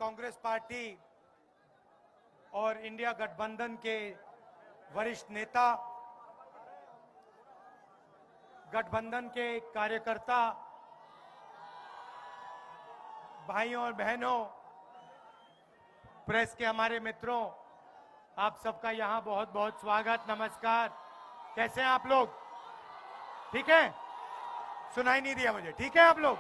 Congress party और India गठबंधन के वरिष्ठ नेता, गठबंधन के कार्यकर्ता, भाइयों और बहनों, प्रेस के हमारे मित्रों, आप सबका यहां बहुत बहुत स्वागत, नमस्कार। कैसे हैं आप लोग? ठीक है? सुनाई नहीं दिया मुझे। ठीक है आप लोग?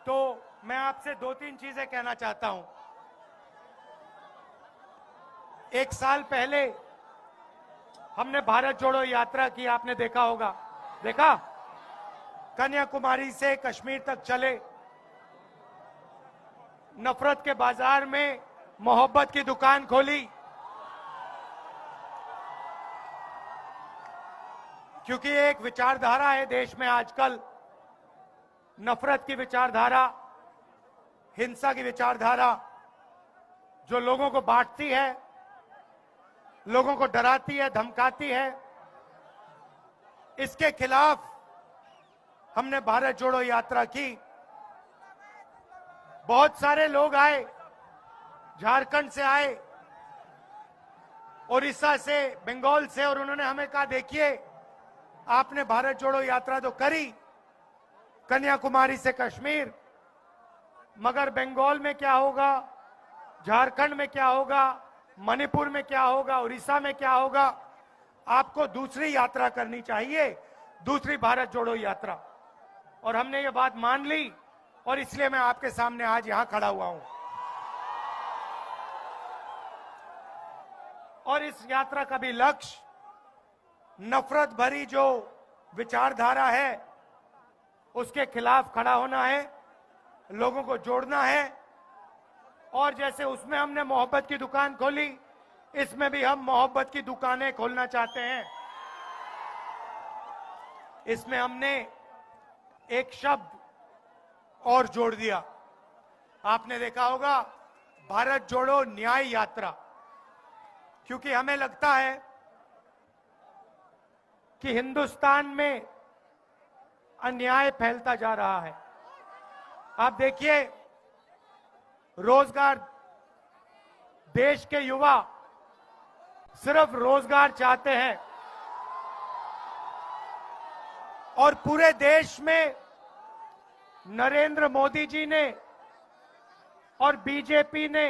तो मैं आपसे दो तीन चीजें कहना चाहता हूं। एक साल पहले हमने भारत जोड़ो यात्रा की, आपने देखा होगा। देखा? कन्याकुमारी से कश्मीर तक चले, नफरत के बाजार में मोहब्बत की दुकान खोली, क्योंकि एक विचारधारा है देश में आजकल, नफरत की विचारधारा, हिंसा की विचारधारा, जो लोगों को बांटती है, लोगों को डराती है, धमकाती है। इसके खिलाफ हमने भारत जोड़ो यात्रा की। बहुत सारे लोग आए, झारखंड से आए, उड़ीसा से, बंगाल से, और उन्होंने हमें कहा, देखिए आपने भारत जोड़ो यात्रा तो करी कन्याकुमारी से कश्मीर, मगर बंगाल में क्या होगा, झारखंड में क्या होगा, मणिपुर में क्या होगा, उड़ीसा में क्या होगा? आपको दूसरी यात्रा करनी चाहिए, दूसरी भारत जोड़ो यात्रा। और हमने ये बात मान ली, और इसलिए मैं आपके सामने आज यहां खड़ा हुआ हूं। और इस यात्रा का भी लक्ष्य नफरत भरी जो विचारधारा है उसके खिलाफ खड़ा होना है, लोगों को जोड़ना है। और जैसे उसमें हमने मोहब्बत की दुकान खोली, इसमें भी हम मोहब्बत की दुकानें खोलना चाहते हैं। इसमें हमने एक शब्द और जोड़ दिया, आपने देखा होगा, भारत जोड़ो न्याय यात्रा। क्योंकि हमें लगता है कि हिंदुस्तान में अन्याय फैलता जा रहा है। आप देखिए, रोजगार, देश के युवा सिर्फ रोजगार चाहते हैं, और पूरे देश में नरेंद्र मोदी जी ने और बीजेपी ने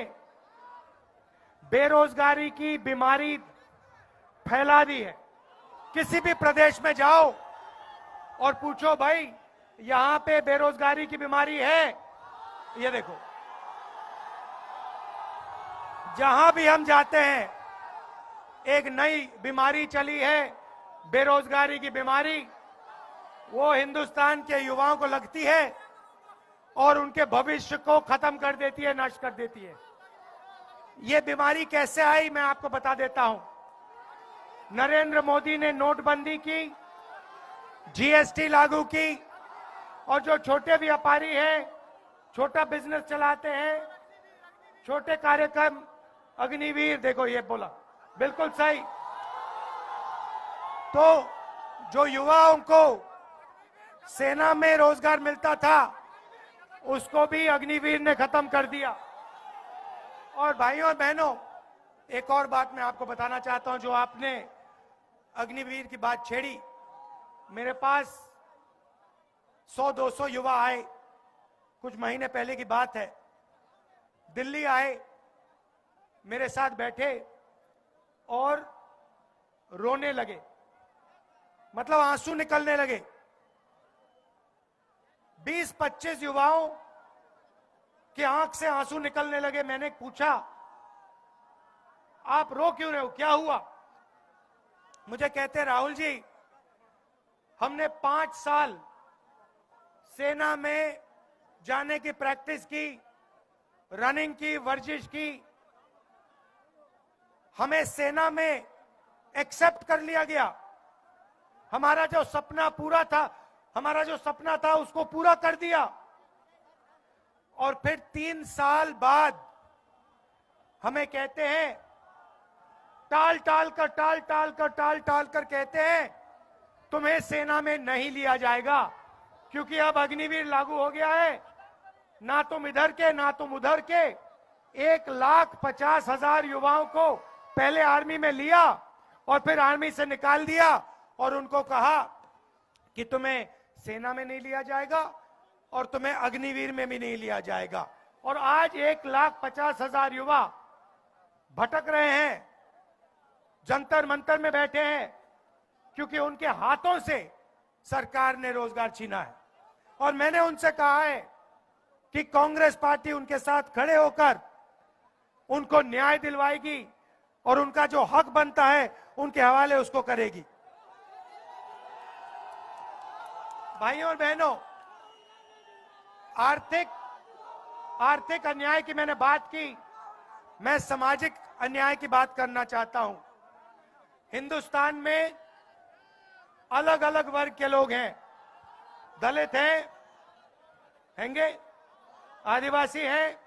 बेरोजगारी की बीमारी फैला दी है। किसी भी प्रदेश में जाओ और पूछो, भाई यहां पे बेरोजगारी की बीमारी है? ये देखो, जहां भी हम जाते हैं एक नई बीमारी चली है, बेरोजगारी की बीमारी। वो हिंदुस्तान के युवाओं को लगती है और उनके भविष्य को खत्म कर देती है, नष्ट कर देती है। ये बीमारी कैसे आई, मैं आपको बता देता हूं। नरेंद्र मोदी ने नोटबंदी की, जीएसटी लागू की, और जो छोटे व्यापारी हैं, छोटा बिजनेस चलाते हैं, छोटे कार्यक्रम, अग्निवीर, देखो ये बोला बिल्कुल सही। तो जो युवाओं को सेना में रोजगार मिलता था, उसको भी अग्निवीर ने खत्म कर दिया। और भाइयों और बहनों, एक और बात मैं आपको बताना चाहता हूं, जो आपने अग्निवीर की बात छेड़ी। मेरे पास 100-200 युवा आए, कुछ महीने पहले की बात है। दिल्ली आए, मेरे साथ बैठे और रोने लगे, मतलब आंसू निकलने लगे। 20-25 युवाओं की आंख से आंसू निकलने लगे। मैंने पूछा, आप रो क्यों रहे हो, क्या हुआ? मुझे कहते, राहुल जी, हमने 5 साल सेना में जाने की प्रैक्टिस की, रनिंग की, वर्जिश की, हमें सेना में एक्सेप्ट कर लिया गया। हमारा जो सपना पूरा था, हमारा जो सपना था उसको पूरा कर दिया। और फिर 3 साल बाद हमें कहते हैं, टाल टाल कर कहते हैं, तुम्हें सेना में नहीं लिया जाएगा, क्योंकि अब अग्निवीर लागू हो गया है, ना तुम इधर के ना तुम उधर के 1,50,000 युवाओं को पहले आर्मी में लिया और फिर आर्मी से निकाल दिया और उनको कहा कि तुम्हें सेना में नहीं लिया जाएगा और तुम्हें अग्निवीर में भी नहीं लिया जाएगा। और आज 1,50,000 युवा भटक रहे हैं, जंतर मंतर में बैठे हैं, क्योंकि उनके हाथों से सरकार ने रोजगार छीना है। और मैंने उनसे कहा है कि कांग्रेस पार्टी उनके साथ खड़े होकर उनको न्याय दिलवाएगी और उनका जो हक बनता है उनके हवाले उसको करेगी। भाइयों और बहनों, आर्थिक अन्याय की मैंने बात की, मैं सामाजिक अन्याय की बात करना चाहता हूं। हिंदुस्तान में अलग अलग वर्ग के लोग हैं, दलित हैंगे, आदिवासी हैं,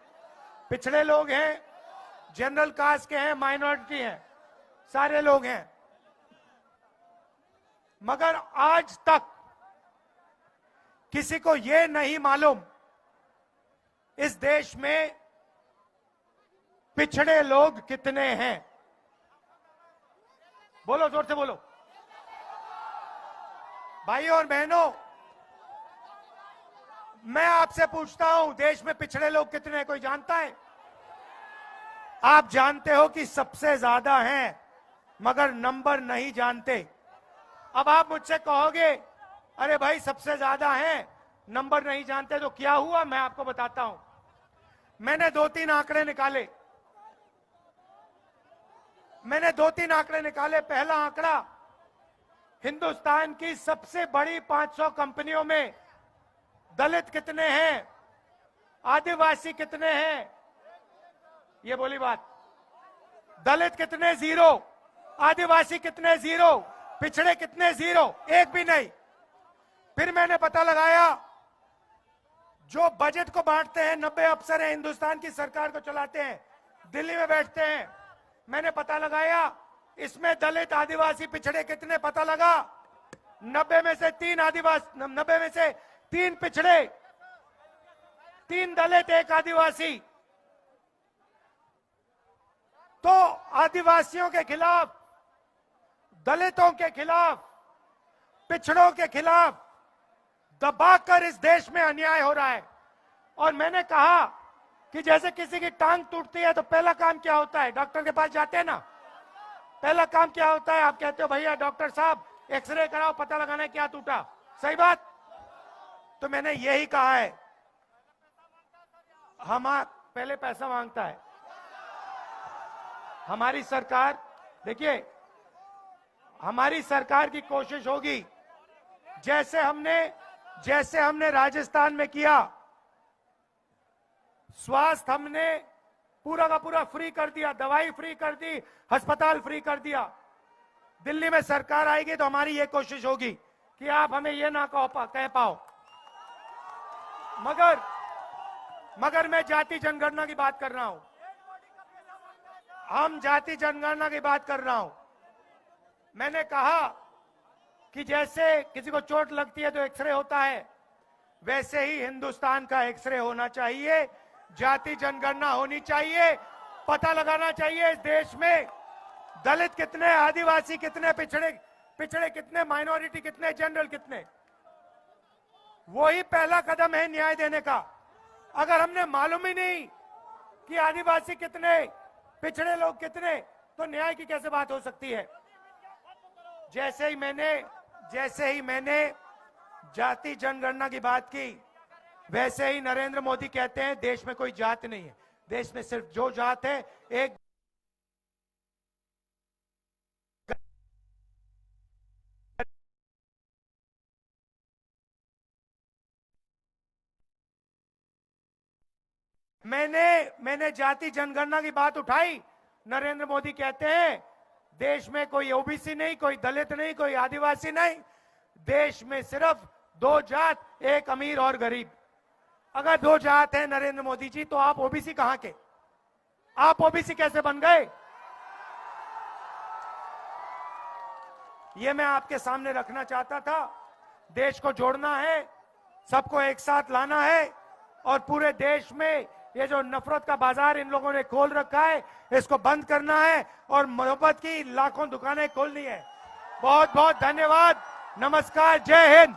पिछड़े लोग हैं, जनरल कास्ट के हैं, माइनॉरिटी हैं, सारे लोग हैं। मगर आज तक किसी को यह नहीं मालूम इस देश में पिछड़े लोग कितने हैं। बोलो, जोर से बोलो। भाइयों और बहनों, मैं आपसे पूछता हूं, देश में पिछड़े लोग कितने हैं, कोई जानता है? आप जानते हो कि सबसे ज्यादा हैं, मगर नंबर नहीं जानते। अब आप मुझसे कहोगे, अरे भाई सबसे ज्यादा हैं, नंबर नहीं जानते, तो क्या हुआ? मैं आपको बताता हूं। मैंने दो तीन आंकड़े निकाले। पहला आंकड़ा, हिंदुस्तान की सबसे बड़ी 500 कंपनियों में दलित कितने हैं, आदिवासी कितने हैं? ये बोली बात। दलित कितने? 0। आदिवासी कितने? 0। पिछड़े कितने? 0, एक भी नहीं। फिर मैंने पता लगाया, जो बजट को बांटते हैं 90 अफसर हैं, हिंदुस्तान की सरकार को चलाते हैं, दिल्ली में बैठते हैं। मैंने पता लगाया, इसमें दलित, आदिवासी, पिछड़े कितने? पता लगा 90 में से 3 आदिवासी, 90 में से 3 पिछड़े, 3 दलित, 1 आदिवासी। तो आदिवासियों के खिलाफ, दलितों के खिलाफ, पिछड़ों के खिलाफ दबाकर इस देश में अन्याय हो रहा है। और मैंने कहा कि जैसे किसी की टांग टूटती है तो पहला काम क्या होता है? डॉक्टर के पास जाते हैं ना, पहला काम क्या होता है? आप कहते हो भैया डॉक्टर साहब एक्सरे कराओ, पता लगाना है क्या टूटा। सही बात। तो मैंने यही कहा है, पहले पैसा मांगता है हमारी सरकार। देखिए, हमारी सरकार की कोशिश होगी, जैसे हमने राजस्थान में किया, स्वास्थ्य हमने पूरा का पूरा फ्री कर दिया, दवाई फ्री कर दी, अस्पताल फ्री कर दिया। दिल्ली में सरकार आएगी तो हमारी ये कोशिश होगी कि आप हमें ये ना कह पाओ। मगर मैं जाति जनगणना की बात कर रहा हूं। हम जाति जनगणना की बात कर रहा हूं। मैंने कहा कि जैसे किसी को चोट लगती है तो एक्सरे होता है, वैसे ही हिंदुस्तान का एक्सरे होना चाहिए, जाति जनगणना होनी चाहिए, पता लगाना चाहिए इस देश में दलित कितने, आदिवासी कितने, पिछड़े कितने, माइनॉरिटी कितने, जनरल कितने। वही पहला कदम है न्याय देने का। अगर हमने मालूम ही नहीं कि आदिवासी कितने, पिछड़े लोग कितने, तो न्याय की कैसे बात हो सकती है? जैसे ही मैंने जाति जनगणना की बात की, वैसे ही नरेंद्र मोदी कहते हैं देश में कोई जात नहीं है, देश में सिर्फ जो जात है एक। मैंने जाति जनगणना की बात उठाई, नरेंद्र मोदी कहते हैं देश में कोई ओबीसी नहीं, कोई दलित नहीं, कोई आदिवासी नहीं, देश में सिर्फ 2 जात, एक अमीर और गरीब। अगर 2 जात है नरेंद्र मोदी जी, तो आप ओबीसी कहां के? आप ओबीसी कैसे बन गए? ये मैं आपके सामने रखना चाहता था। देश को जोड़ना है, सबको एक साथ लाना है और पूरे देश में ये जो नफरत का बाजार इन लोगों ने खोल रखा है, इसको बंद करना है और मोहब्बत की लाखों दुकानें खोलनी है। बहुत बहुत धन्यवाद। नमस्कार। जय हिंद।